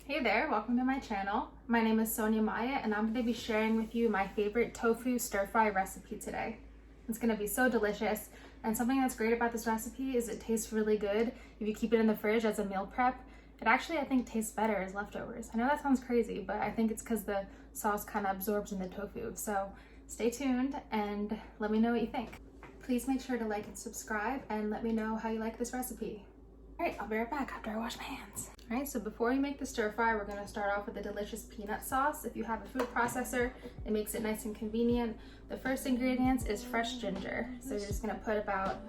Hey there, welcome to my channel. My name is Sonia Maya and I'm going to be sharing with you my favorite tofu stir fry recipe today. It's going to be so delicious, and something that's great about this recipe is it tastes really good if you keep it in the fridge as a meal prep. It actually, I think, tastes better as leftovers. I know that sounds crazy, but I think it's because the sauce kind of absorbs in the tofu. So stay tuned and let me know what you think. Please make sure to like and subscribe and let me know how you like this recipe. All right, I'll be right back after I wash my hands. All right, so before we make the stir fry, we're gonna start off with a delicious peanut sauce. If you have a food processor, it makes it nice and convenient. The first ingredient is fresh ginger. So you're just gonna put about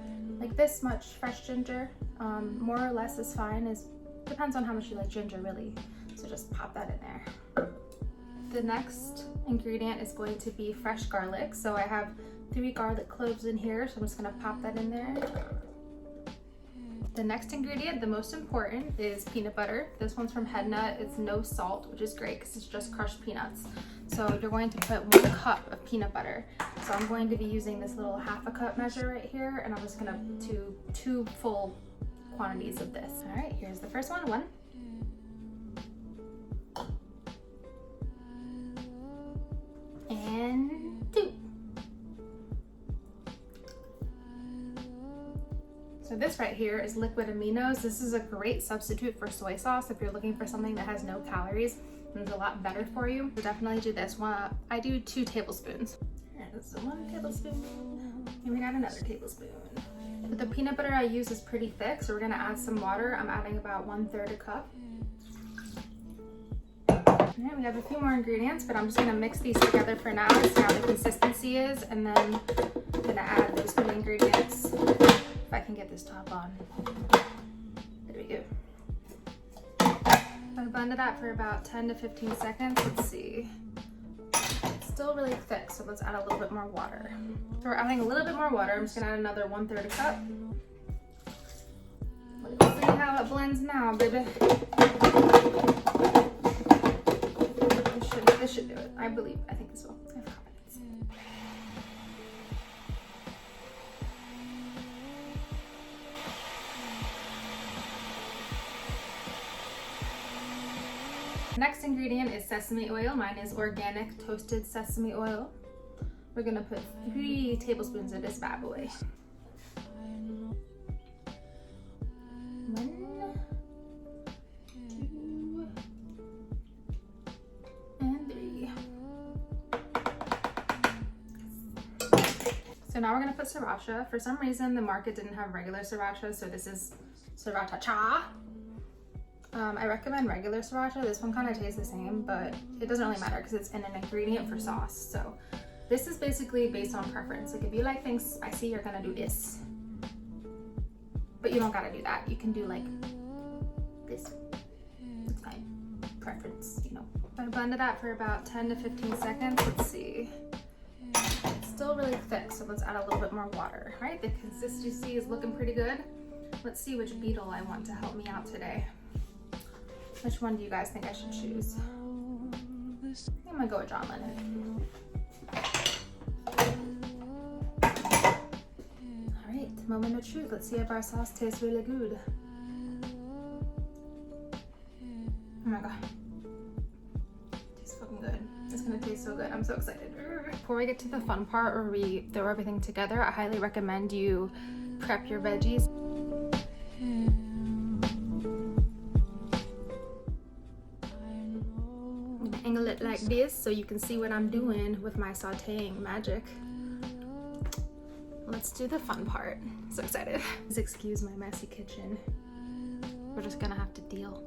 like this much fresh ginger. More or less is fine, depends on how much you like ginger really. So just pop that in there. The next ingredient is going to be fresh garlic. So I have 3 garlic cloves in here, so I'm just gonna pop that in there. The next ingredient, the most important, is peanut butter. This one's from Head Nut. It's no salt, which is great because it's just crushed peanuts. So you're going to put 1 cup of peanut butter. So I'm going to be using this little ½ cup measure right here, and I'm just gonna do 2 full quantities of this. All right, here's the first one. 1. And 2. So this right here is liquid aminos. This is a great substitute for soy sauce if you're looking for something that has no calories and is a lot better for you. So definitely do this one. I do 2 tablespoons. Here's 1 tablespoon, and we got another tablespoon. But the peanut butter I use is pretty thick, so we're gonna add some water. I'm adding about 1/3 cup. All right, we have a few more ingredients, but I'm just gonna mix these together for now to see how the consistency is, and then I'm gonna add those 2 ingredients. If I can get this top on. There we go. I'm gonna blend it out for about 10 to 15 seconds. Let's see. It's still really thick, so let's add a little bit more water. So we're adding a little bit more water. I'm just gonna add another 1/3 cup. Let's see how it blends now, baby. This should do it. I think this will. I have confidence. Next ingredient is sesame oil. Mine is organic toasted sesame oil. We're gonna put 3 tablespoons of this bad boy. 1, 2, and 3. So now we're gonna put sriracha. For some reason, the market didn't have regular sriracha, so this is Sriracha. I recommend regular sriracha. This one kind of tastes the same, but it doesn't really matter because it's in an ingredient for sauce. So this is basically based on preference. Like if you like things spicy, you're gonna do this. But you don't gotta do that. You can do like this. It's fine. Preference, you know. I'm gonna blend it out for about 10 to 15 seconds. Let's see. It's still really thick, so let's add a little bit more water. All right, the consistency is looking pretty good. Let's see which beetle I want to help me out today. Which one do you guys think I should choose? I think I'm gonna go with John Lennon. All right, moment of truth. Let's see if our sauce tastes really good. Oh my God. Tastes fucking good. It's gonna taste so good. I'm so excited. Before we get to the fun part where we throw everything together, I highly recommend you prep your veggies. Angle it like this so you can see what I'm doing with my sauteing magic. Let's do the fun part. So excited. Please excuse my messy kitchen. We're just gonna have to deal.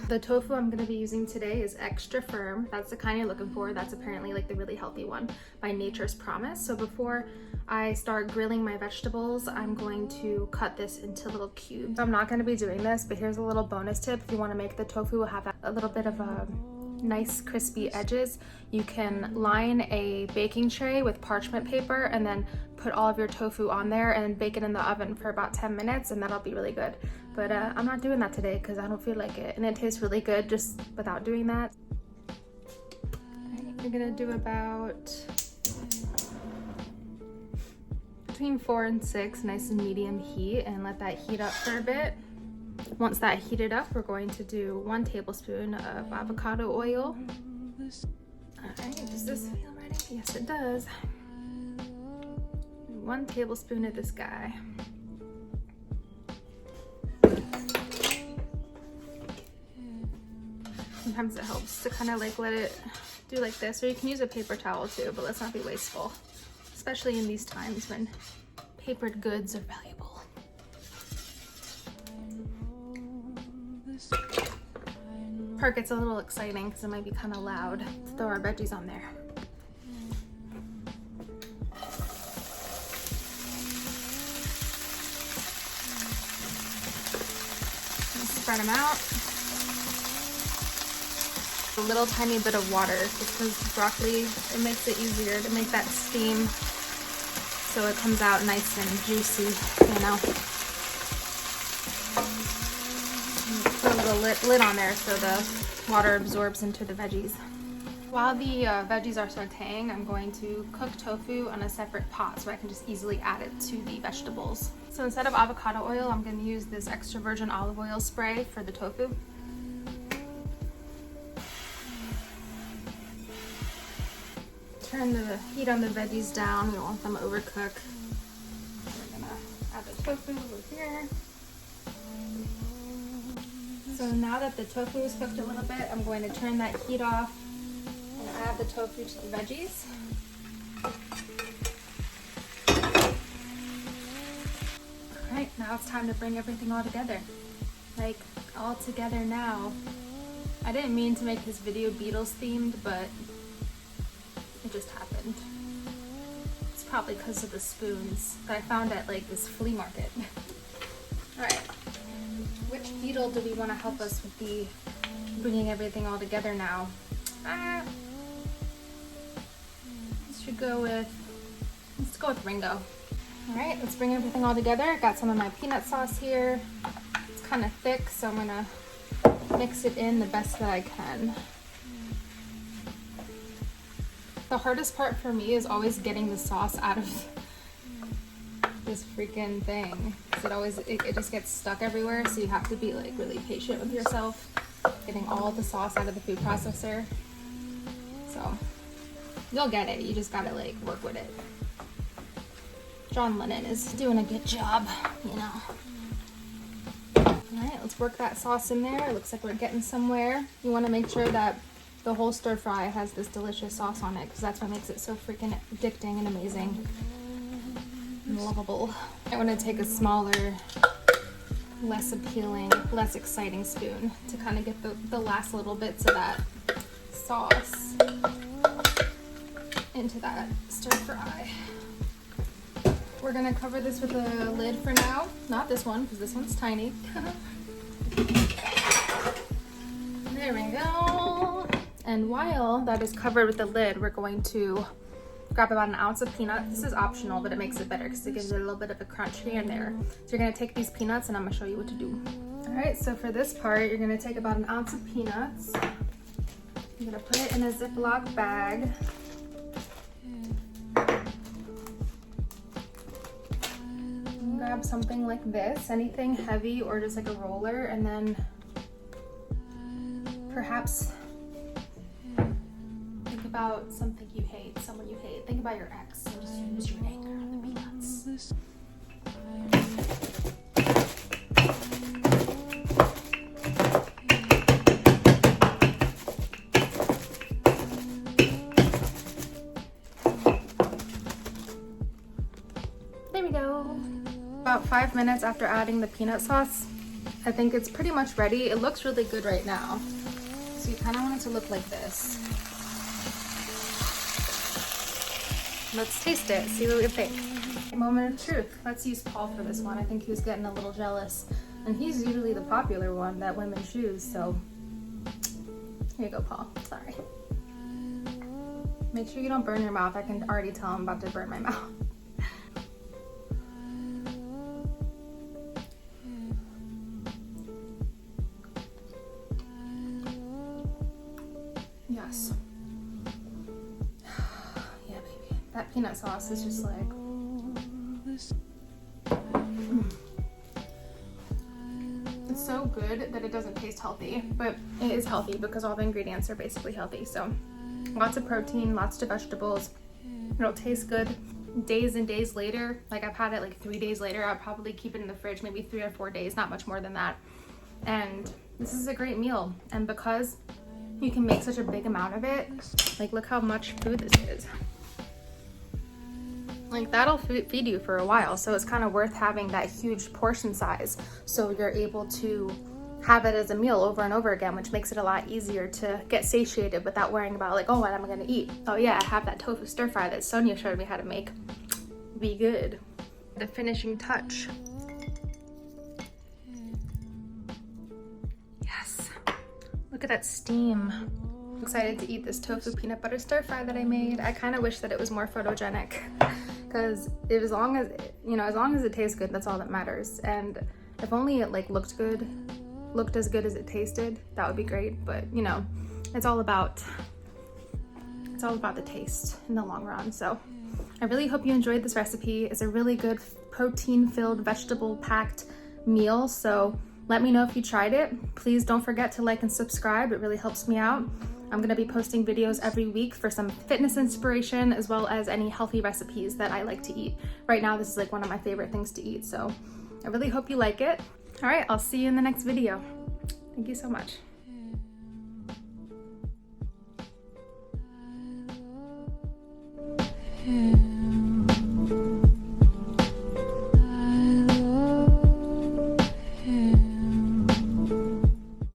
The tofu I'm gonna be using today is extra firm. That's the kind you're looking for. That's apparently like the really healthy one by Nature's Promise. So before I start grilling my vegetables, I'm going to cut this into little cubes. I'm not gonna be doing this, but here's a little bonus tip. If you wanna make the tofu have a little bit of a nice crispy edges, you can line a baking tray with parchment paper and then put all of your tofu on there and bake it in the oven for about 10 minutes, and that'll be really good. But I'm not doing that today because I don't feel like it, and it tastes really good just without doing that. We're gonna do about between 4 and 6, nice and medium heat, and let that heat up for a bit. Once that heated up, we're going to do 1 tablespoon of avocado oil. Alright, does this feel ready? Yes, it does. 1 tablespoon of this guy. Sometimes it helps to kind of like let it do like this, or you can use a paper towel too, but let's not be wasteful, especially in these times when papered goods are valuable. Part gets a little exciting because it might be kind of loud to throw our veggies on there. Spread them out. A little tiny bit of water, just because broccoli, it makes it easier to make that steam so it comes out nice and juicy, you know. Put a little lid on there so the water absorbs into the veggies. While the veggies are sauteing, I'm going to cook tofu on a separate pot so I can just easily add it to the vegetables. So instead of avocado oil, I'm going to use this extra virgin olive oil spray for the tofu. Turn the heat on the veggies down. We don't want them to overcook. We're gonna add the tofu over here. So now that the tofu is cooked a little bit, I'm going to turn that heat off and add the tofu to the veggies. Alright, now it's time to bring everything all together. Like, all together now. I didn't mean to make this video Beatles themed, but it just happened. It's probably because of the spoons that I found at like this flea market. Alright, which Beatle do we want to help us with the bringing everything all together now? Let's go with Ringo. Alright, let's bring everything all together. Got some of my peanut sauce here. It's kind of thick, so I'm gonna mix it in the best that I can. The hardest part for me is always getting the sauce out of this freaking thing. It just gets stuck everywhere, so you have to be like really patient with yourself, getting all the sauce out of the food processor. So you'll get it, you just gotta like work with it. John Lennon is doing a good job, you know. Alright, let's work that sauce in there. It looks like we're getting somewhere. You want to make sure that the whole stir fry has this delicious sauce on it, because that's what makes it so freaking addicting and amazing and lovable. I want to take a smaller, less appealing, less exciting spoon to kind of get the last little bits of that sauce into that stir fry. We're gonna cover this with a lid for now. Not this one, because this one's tiny. There we go. And while that is covered with the lid, we're going to grab about 1 ounce of peanut. This is optional, but it makes it better because it gives it a little bit of a crunch here and there. So you're gonna take these peanuts and I'm gonna show you what to do. All right, so for this part, you're gonna take about 1 ounce of peanuts. You're gonna put it in a Ziploc bag. Grab something like this, anything heavy or just like a roller, and then perhaps think about something you hate, someone you hate. Think about your ex and just use your anger on the peanuts. There we go. About 5 minutes after adding the peanut sauce, I think it's pretty much ready. It looks really good right now. So you kind of want it to look like this. Let's taste it, see what we think. Moment of truth. Let's use Paul for this one. I think he was getting a little jealous. And he's usually the popular one that women choose, so here you go, Paul. Sorry. Make sure you don't burn your mouth. I can already tell I'm about to burn my mouth. Yes. Yeah, baby. That peanut sauce is just like... It's so it doesn't taste healthy, but it is healthy because all the ingredients are basically healthy. So lots of protein, lots of vegetables. It'll taste good days and days later. Like I've had it like 3 days later. I'll probably keep it in the fridge maybe 3 or 4 days, not much more than that. And this is a great meal. And because you can make such a big amount of it, like look how much food this is. Like that'll feed you for a while. So it's kind of worth having that huge portion size so you're able to have it as a meal over and over again, which makes it a lot easier to get satiated without worrying about like, oh, what am I gonna eat? Oh yeah, I have that tofu stir fry that Sonia showed me how to make. Be good. The finishing touch. Yes. Look at that steam. I'm excited to eat this tofu peanut butter stir fry that I made. I kind of wish that it was more photogenic because as long as, you know, as long as it tastes good, that's all that matters. And if only it like looked as good as it tasted, that would be great. But you know, it's all about the taste in the long run. So I really hope you enjoyed this recipe. It's a really good protein-filled, vegetable-packed meal. So let me know if you tried it. Please don't forget to like and subscribe. It really helps me out. I'm gonna be posting videos every week for some fitness inspiration as well as any healthy recipes that I like to eat. Right now, this is like one of my favorite things to eat. So I really hope you like it. All right, I'll see you in the next video. Thank you so much.